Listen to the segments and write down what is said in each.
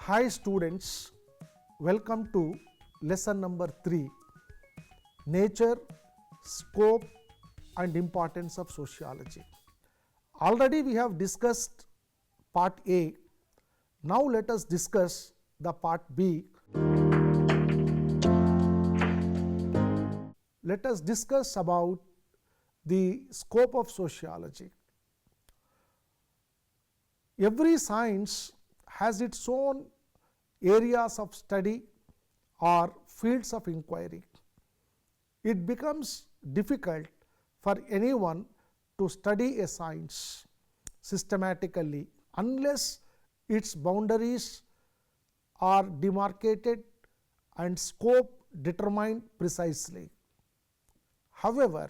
Hi students, welcome to lesson number 3, Nature, Scope and Importance of Sociology. Already we have discussed part A, now let us discuss the part B. Let us discuss about the scope of sociology. Every science has its own areas of study or fields of inquiry. It becomes difficult for anyone to study a science systematically unless its boundaries are demarcated and scope determined precisely. However,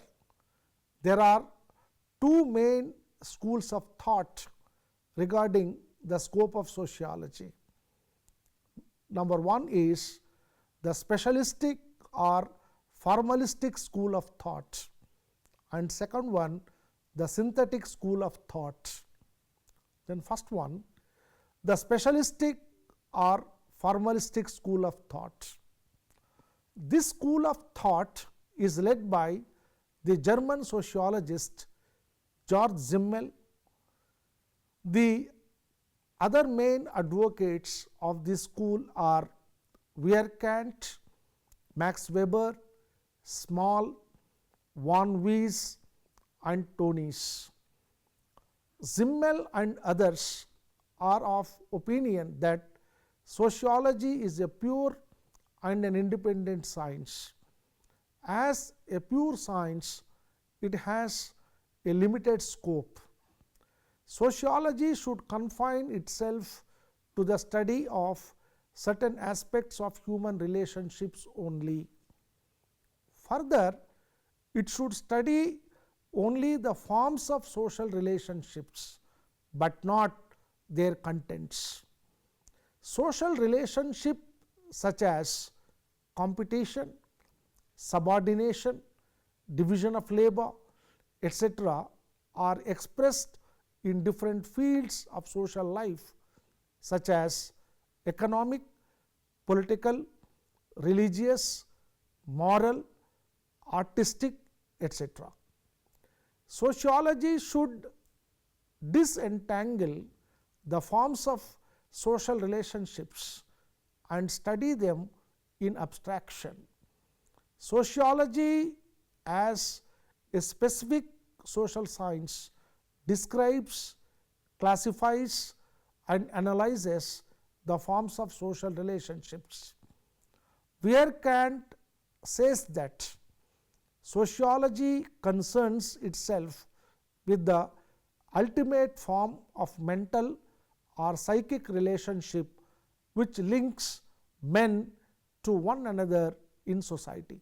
there are two main schools of thought regarding the scope of sociology. Number one is the specialistic or formalistic school of thought, and second one the synthetic school of thought. Then first one, the specialistic or formalistic school of thought. This school of thought is led by the German sociologist Georg Simmel. The other main advocates of this school are Kant, Max Weber, Small, von Weiss and Tönnies. Simmel and others are of opinion that sociology is a pure and an independent science. As a pure science, it has a limited scope. Sociology should confine itself to the study of certain aspects of human relationships only. Further, it should study only the forms of social relationships, but not their contents. Social relationship such as competition, subordination, division of labor, etc. are expressed in different fields of social life such as economic, political, religious, moral, artistic, etc. Sociology should disentangle the forms of social relationships and study them in abstraction. Sociology as a specific social science describes, classifies and analyzes the forms of social relationships. Kant says that sociology concerns itself with the ultimate form of mental or psychic relationship which links men to one another in society.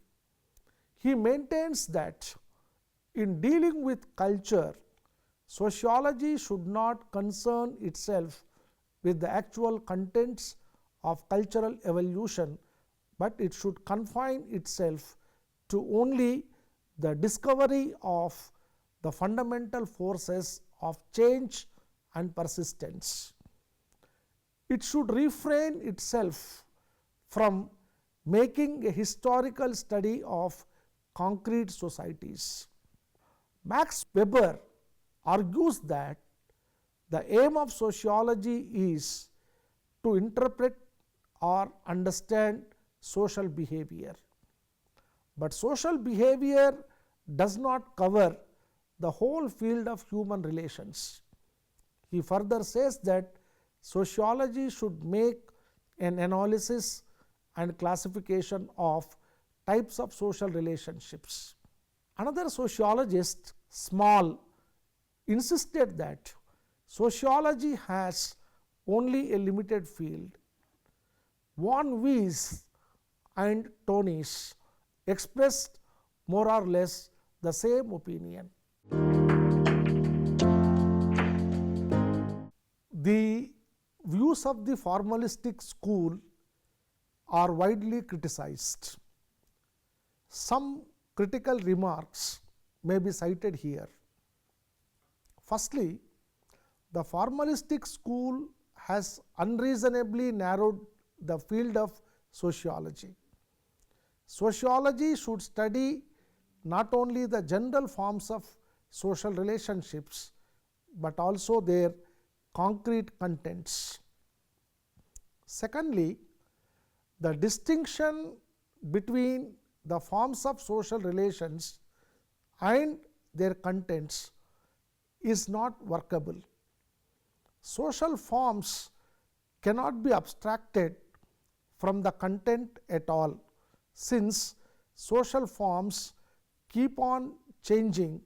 He maintains that in dealing with culture, sociology should not concern itself with the actual contents of cultural evolution, but it should confine itself to only the discovery of the fundamental forces of change and persistence. It should refrain itself from making a historical study of concrete societies. Max Weber argues that the aim of sociology is to interpret or understand social behavior. But social behavior does not cover the whole field of human relations. He further says that sociology should make an analysis and classification of types of social relationships. Another sociologist, Small, insisted that sociology has only a limited field. Von Weiss and Tönnies expressed more or less the same opinion. The views of the formalistic school are widely criticized. Some critical remarks may be cited here. Firstly, the formalistic school has unreasonably narrowed the field of sociology. Sociology should study not only the general forms of social relationships, but also their concrete contents. Secondly, the distinction between the forms of social relations and their contents is not workable. Social forms cannot be abstracted from the content at all, since social forms keep on changing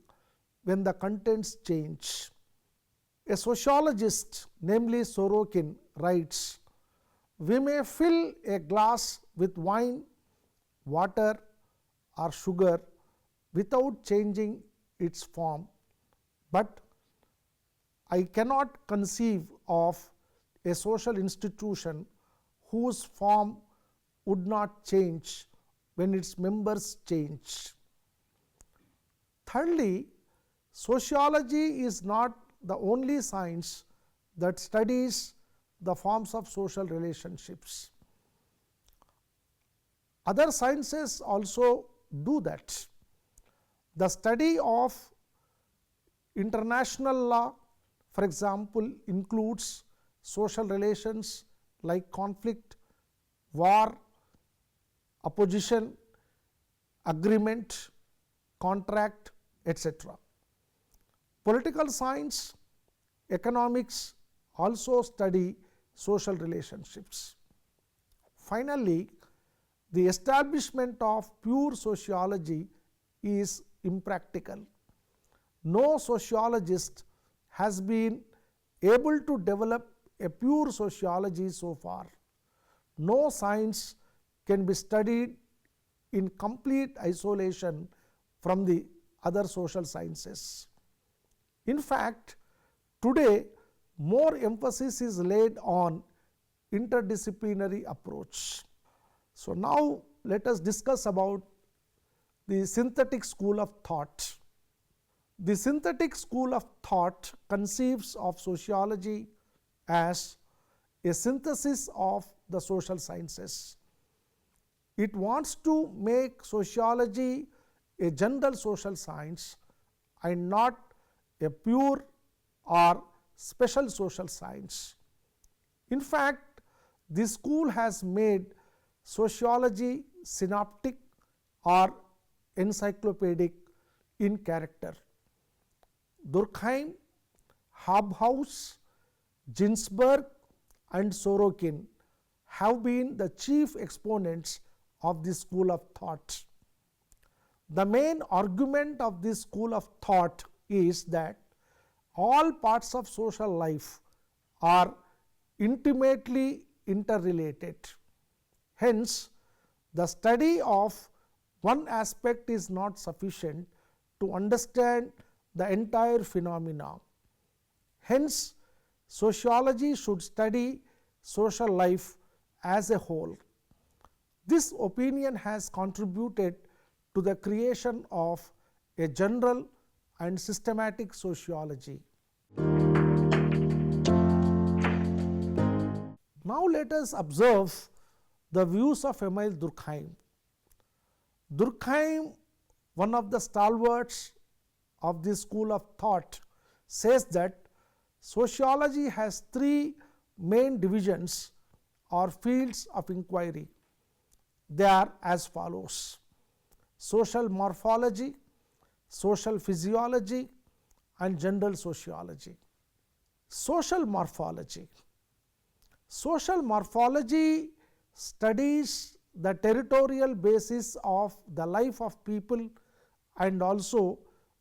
when the contents change. A sociologist, namely Sorokin, writes, "We may fill a glass with wine, water or sugar without changing its form, but I cannot conceive of a social institution whose form would not change when its members change." Thirdly, sociology is not the only science that studies the forms of social relationships. Other sciences also do that. The study of international law, for example, includes social relations like conflict, war, opposition, agreement, contract, etc. Political science, economics also study social relationships. Finally, the establishment of pure sociology is impractical. No sociologist has been able to develop a pure sociology so far. No science can be studied in complete isolation from the other social sciences. In fact, today more emphasis is laid on interdisciplinary approach. So, now let us discuss about the synthetic school of thought. The synthetic school of thought conceives of sociology as a synthesis of the social sciences. It wants to make sociology a general social science and not a pure or special social science. In fact, this school has made sociology synoptic or encyclopedic in character. Durkheim, Hobhouse, Ginsberg and Sorokin have been the chief exponents of this school of thought. The main argument of this school of thought is that all parts of social life are intimately interrelated. Hence, the study of one aspect is not sufficient to understand the entire phenomena. Hence, sociology should study social life as a whole. This opinion has contributed to the creation of a general and systematic sociology. Now, let us observe the views of Emile Durkheim. Durkheim, one of the stalwarts of this school of thought, says that sociology has three main divisions or fields of inquiry. They are as follows: social morphology, social physiology and general sociology. Social morphology. Social morphology studies the territorial basis of the life of people and also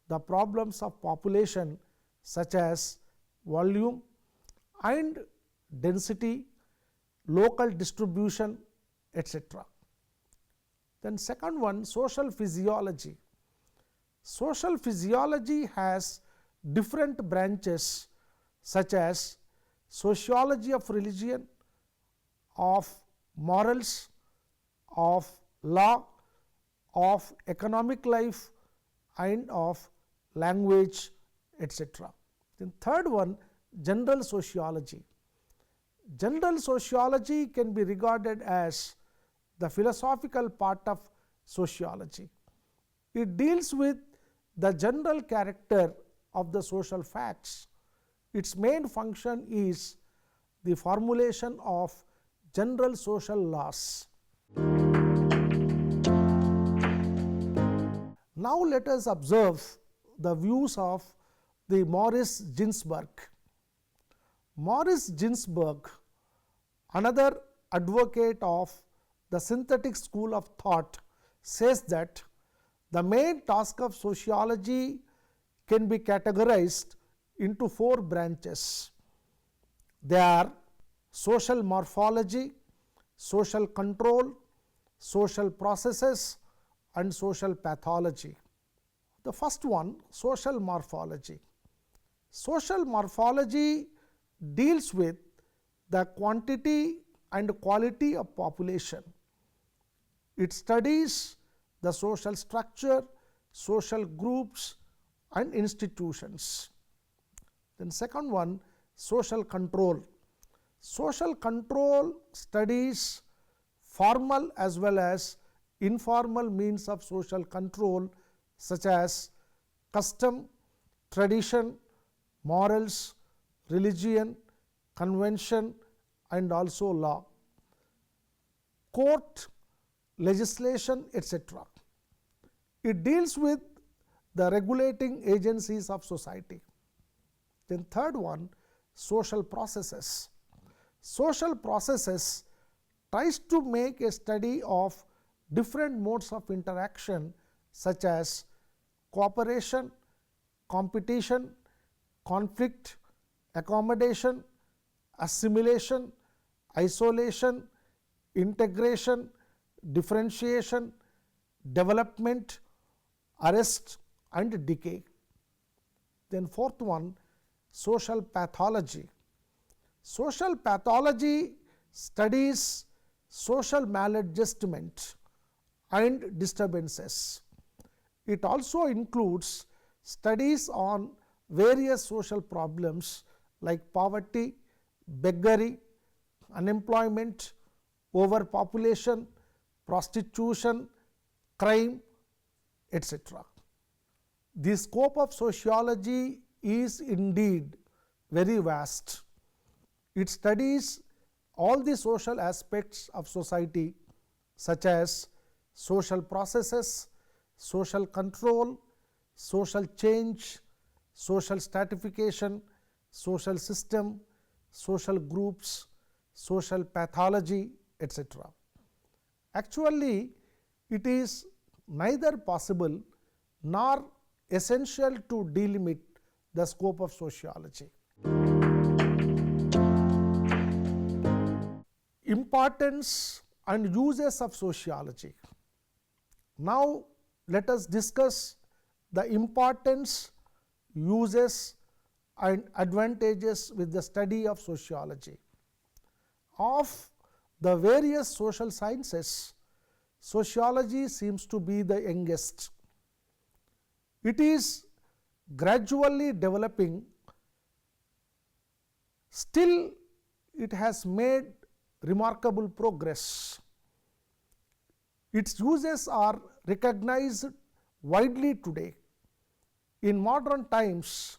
the problems of population such as volume and density, local distribution, etc. Then second one, social physiology. Social physiology has different branches such as sociology of religion, of morals, of law, of economic life and of language, etc. Then third one, general sociology. General sociology can be regarded as the philosophical part of sociology. It deals with the general character of the social facts. Its main function is the formulation of general social laws. Now, let us observe the views of the Maurice Ginsburg. Maurice Ginsburg, another advocate of the synthetic school of thought, says that the main task of sociology can be categorized into 4 branches. They are social morphology, social control, social processes, and social pathology. The first one, social morphology. Social morphology deals with the quantity and quality of population. It studies the social structure, social groups, and institutions. Then second one, social control. Social control studies formal as well as informal means of social control, such as custom, tradition, morals, religion, convention, and also law, court, legislation, etc. It deals with the regulating agencies of society. Then third one, social processes. Social processes tries to make a study of different modes of interaction, such as cooperation, competition, conflict, accommodation, assimilation, isolation, integration, differentiation, development, arrest, and decay. Then fourth one, social pathology. Social pathology studies social maladjustment and disturbances. It also includes studies on various social problems like poverty, beggary, unemployment, overpopulation, prostitution, crime, etc. The scope of sociology is indeed very vast. It studies all the social aspects of society, such as social processes, social control, social change, social stratification, social system, social groups, social pathology, etc. Actually, it is neither possible nor essential to delimit the scope of sociology. Importance and uses of sociology. Now, let us discuss the importance, uses, and advantages with the study of sociology. Of the various social sciences, sociology seems to be the youngest. It is gradually developing. Still, it has made remarkable progress. Its uses are recognized widely today. In modern times,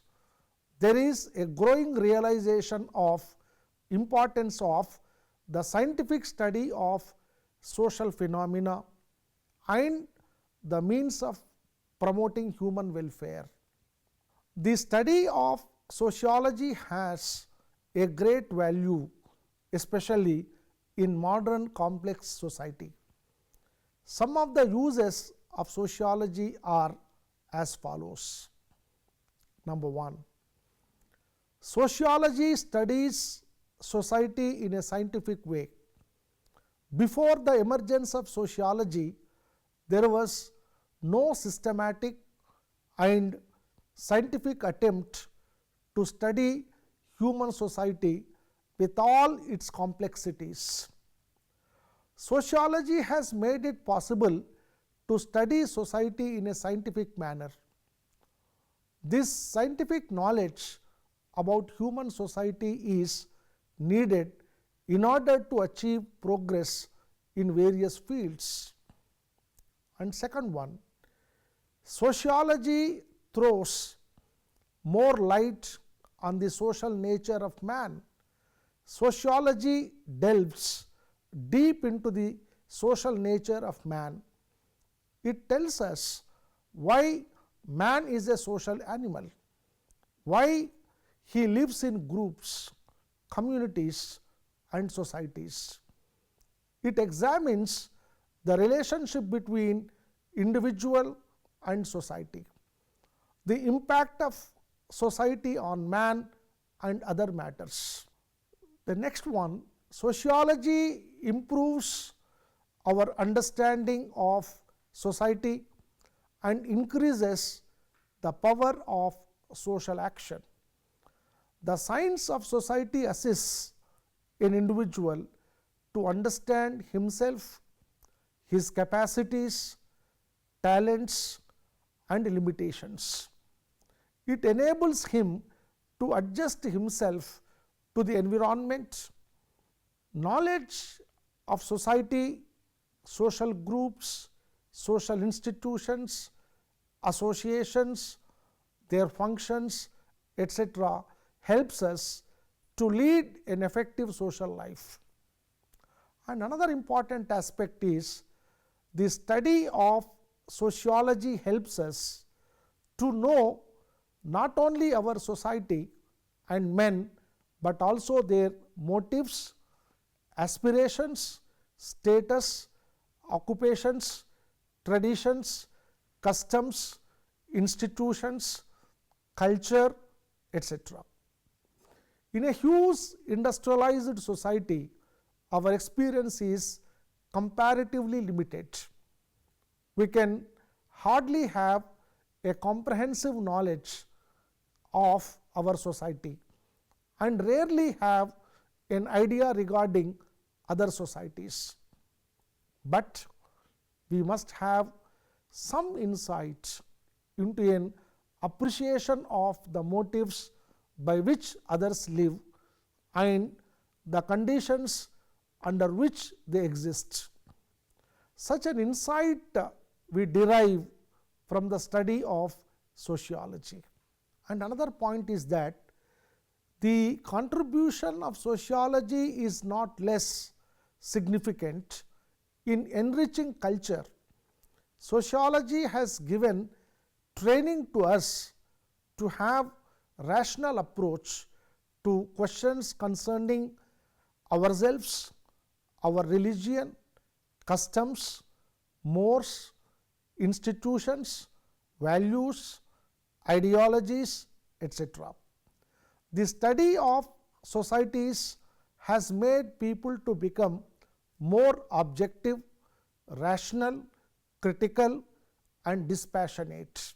there is a growing realization of importance of the scientific study of social phenomena and the means of promoting human welfare. The study of sociology has a great value, especially in modern complex society. Some of the uses of sociology are as follows. Number 1, sociology studies society in a scientific way. Before the emergence of sociology, there was no systematic and scientific attempt to study human society with all its complexities. Sociology has made it possible to study society in a scientific manner. This scientific knowledge about human society is needed in order to achieve progress in various fields. And second one, sociology throws more light on the social nature of man. Sociology delves deep into the social nature of man. It tells us why man is a social animal, why he lives in groups, communities and societies. It examines the relationship between individual and society, the impact of society on man and other matters. The next one, sociology improves our understanding of society and increases the power of social action. The science of society assists an individual to understand himself, his capacities, talents and limitations. It enables him to adjust himself to the environment. Knowledge of society, social groups, social institutions, associations, their functions, etc., helps us to lead an effective social life. And another important aspect is the study of sociology helps us to know not only our society and men, but also their motives, aspirations, status, occupations, traditions, customs, institutions, culture, etc. In a huge industrialized society, our experience is comparatively limited. We can hardly have a comprehensive knowledge of our society and rarely have an idea regarding other societies. But we must have some insight into an appreciation of the motives by which others live and the conditions under which they exist. Such an insight we derive from the study of sociology. And another point is that the contribution of sociology is not less significant in enriching culture. Sociology has given training to us to have rational approach to questions concerning ourselves, our religion, customs, mores, institutions, values, ideologies, etc. The study of societies has made people to become more objective, rational, critical and dispassionate.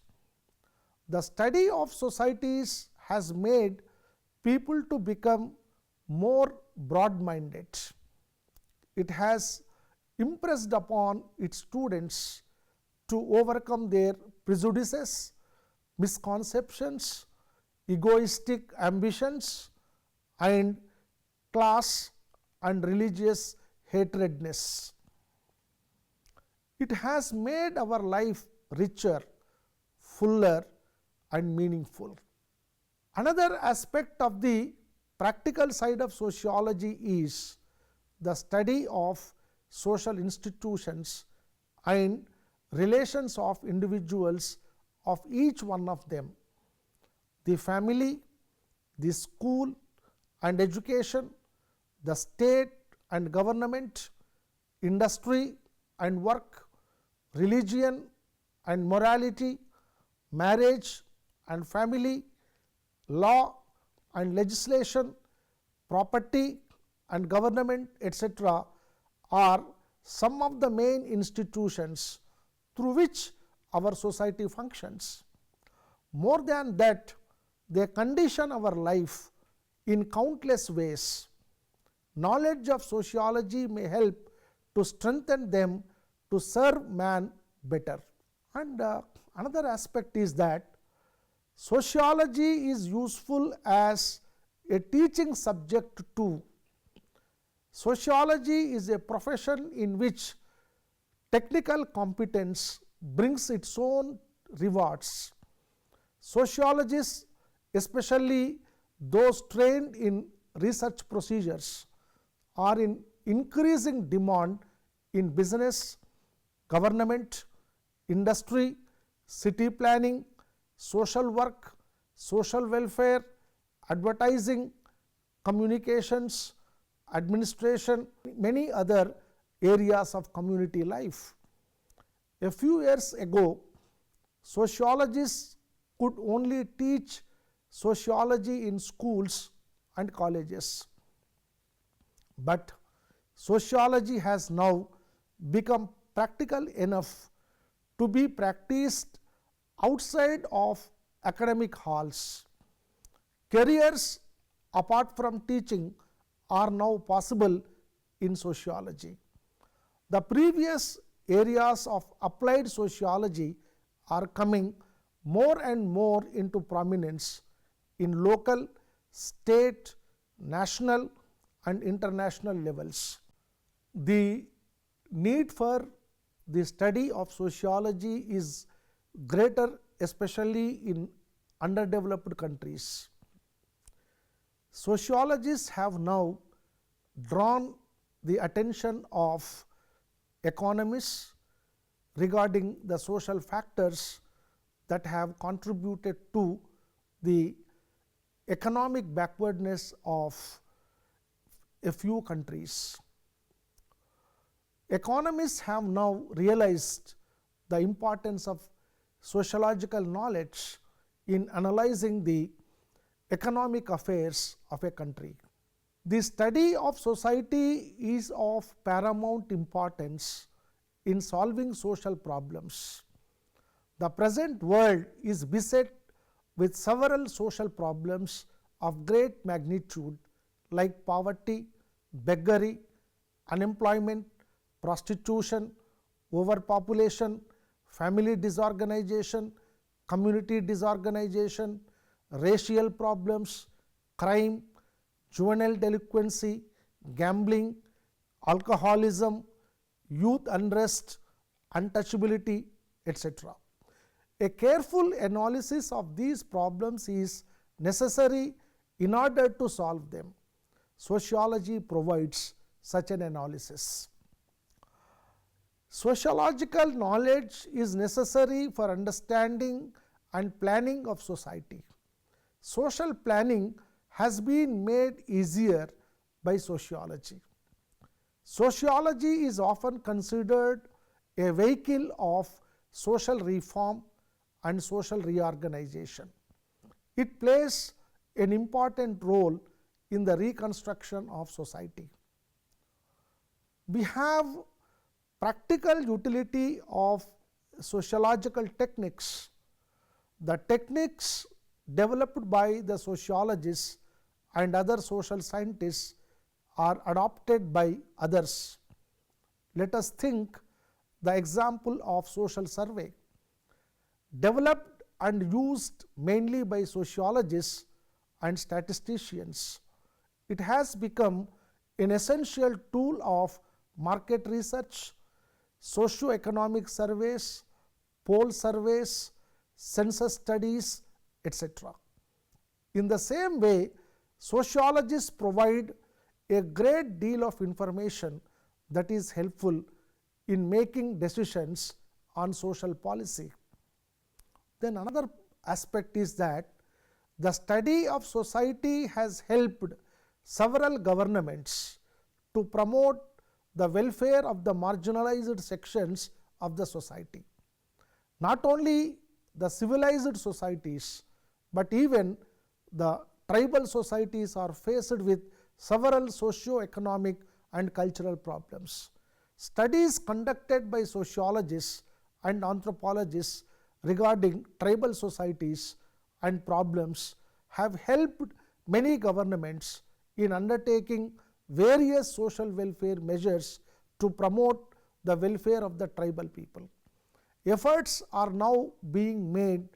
The study of societies has made people to become more broad-minded. It has impressed upon its students to overcome their prejudices, misconceptions, egoistic ambitions and class and religious hatredness. It has made our life richer, fuller and meaningful. Another aspect of the practical side of sociology is the study of social institutions and relations of individuals of each one of them. The family, the school and education, the state and government, industry and work, religion and morality, marriage and family, law and legislation, property and government, etc., are some of the main institutions through which our society functions. More than that, they condition our life in countless ways. Knowledge of sociology may help to strengthen them to serve man better. And another aspect is that sociology is useful as a teaching subject too. Sociology is a profession in which technical competence brings its own rewards. Sociologists, especially those trained in research procedures, are in increasing demand in business, government, industry, city planning, social work, social welfare, advertising, communications, administration, many other areas of community life. A few years ago, sociologists could only teach sociology in schools and colleges, but sociology has now become practical enough to be practiced outside of academic halls. Careers apart from teaching are now possible in sociology. The previous areas of applied sociology are coming more and more into prominence in local, state, national and international levels. The need for the study of sociology is greater, especially in underdeveloped countries. Sociologists have now drawn the attention of economists regarding the social factors that have contributed to the economic backwardness of a few countries. Economists have now realized the importance of sociological knowledge in analyzing the economic affairs of a country. The study of society is of paramount importance in solving social problems. The present world is beset with several social problems of great magnitude like poverty, beggary, unemployment, prostitution, overpopulation, family disorganization, community disorganization, racial problems, crime, juvenile delinquency, gambling, alcoholism, youth unrest, untouchability, etc. A careful analysis of these problems is necessary in order to solve them. Sociology provides such an analysis. Sociological knowledge is necessary for understanding and planning of society. Social planning has been made easier by sociology. Sociology is often considered a vehicle of social reform and social reorganization. It plays an important role in the reconstruction of society. We have practical utility of sociological techniques. The techniques developed by the sociologists and other social scientists are adopted by others. Let us think the example of social survey. Developed and used mainly by sociologists and statisticians, it has become an essential tool of market research, socio-economic surveys, poll surveys, census studies, etc. In the same way, sociologists provide a great deal of information that is helpful in making decisions on social policy. Then another aspect is that the study of society has helped several governments to promote the welfare of the marginalized sections of the society. Not only the civilized societies, but even the tribal societies are faced with several socio-economic and cultural problems. Studies conducted by sociologists and anthropologists regarding tribal societies and problems have helped many governments in undertaking various social welfare measures to promote the welfare of the tribal people. Efforts are now being made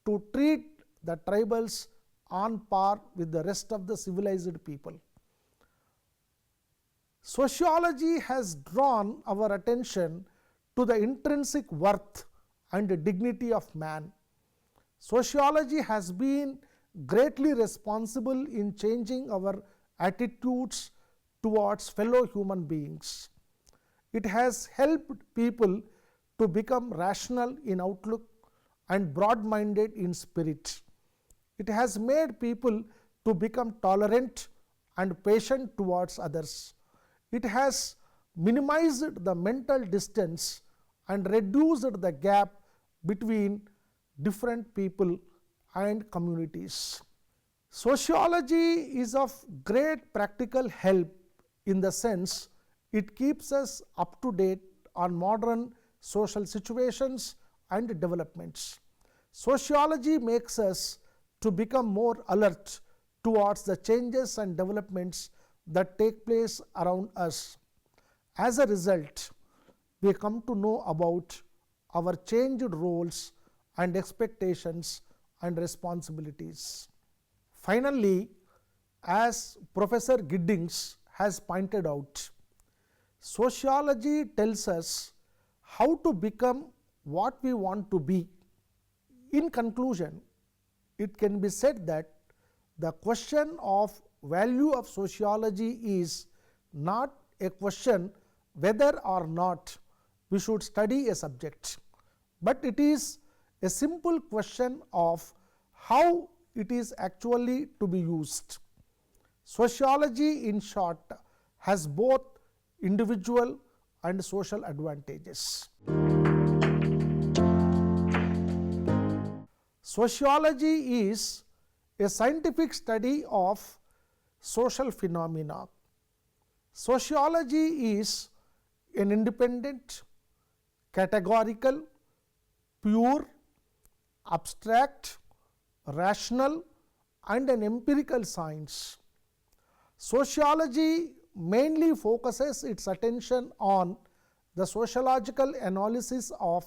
to treat the tribals on par with the rest of the civilized people. Sociology has drawn our attention to the intrinsic worth and dignity of man. Sociology has been greatly responsible in changing our attitudes towards fellow human beings. It has helped people to become rational in outlook and broad-minded in spirit. It has made people to become tolerant and patient towards others. It has minimized the mental distance and reduced the gap between different people and communities. Sociology is of great practical help in the sense it keeps us up to date on modern social situations and developments. Sociology makes us to become more alert towards the changes and developments that take place around us. As a result, we come to know about our changed roles and expectations and responsibilities. Finally, as Professor Giddings has pointed out, sociology tells us how to become what we want to be. In conclusion, it can be said that the question of value of sociology is not a question whether or not we should study a subject, but it is a simple question of how it is actually to be used. Sociology, in short, has both individual and social advantages. Sociology is a scientific study of social phenomena. Sociology is an independent, categorical, pure, abstract, rational and an empirical science. Sociology mainly focuses its attention on the sociological analysis of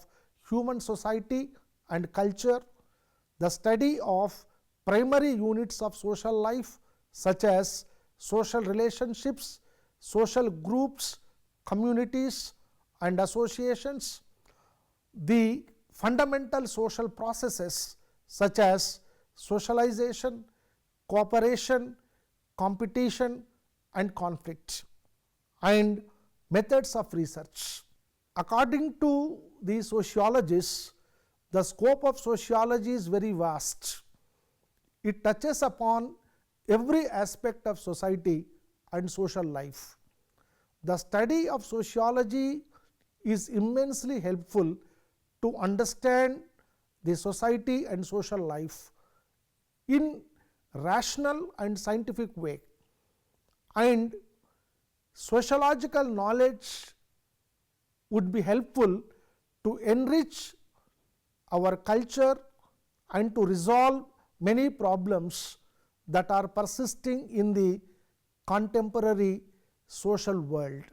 human society and culture, the study of primary units of social life such as social relationships, social groups, communities and associations, the fundamental social processes such as socialization, cooperation, competition and conflict, and methods of research. According to the sociologists, the scope of sociology is very vast. It touches upon every aspect of society and social life. The study of sociology is immensely helpful to understand the society and social life in rational and scientific way, and sociological knowledge would be helpful to enrich our culture and to resolve many problems that are persisting in the contemporary social world.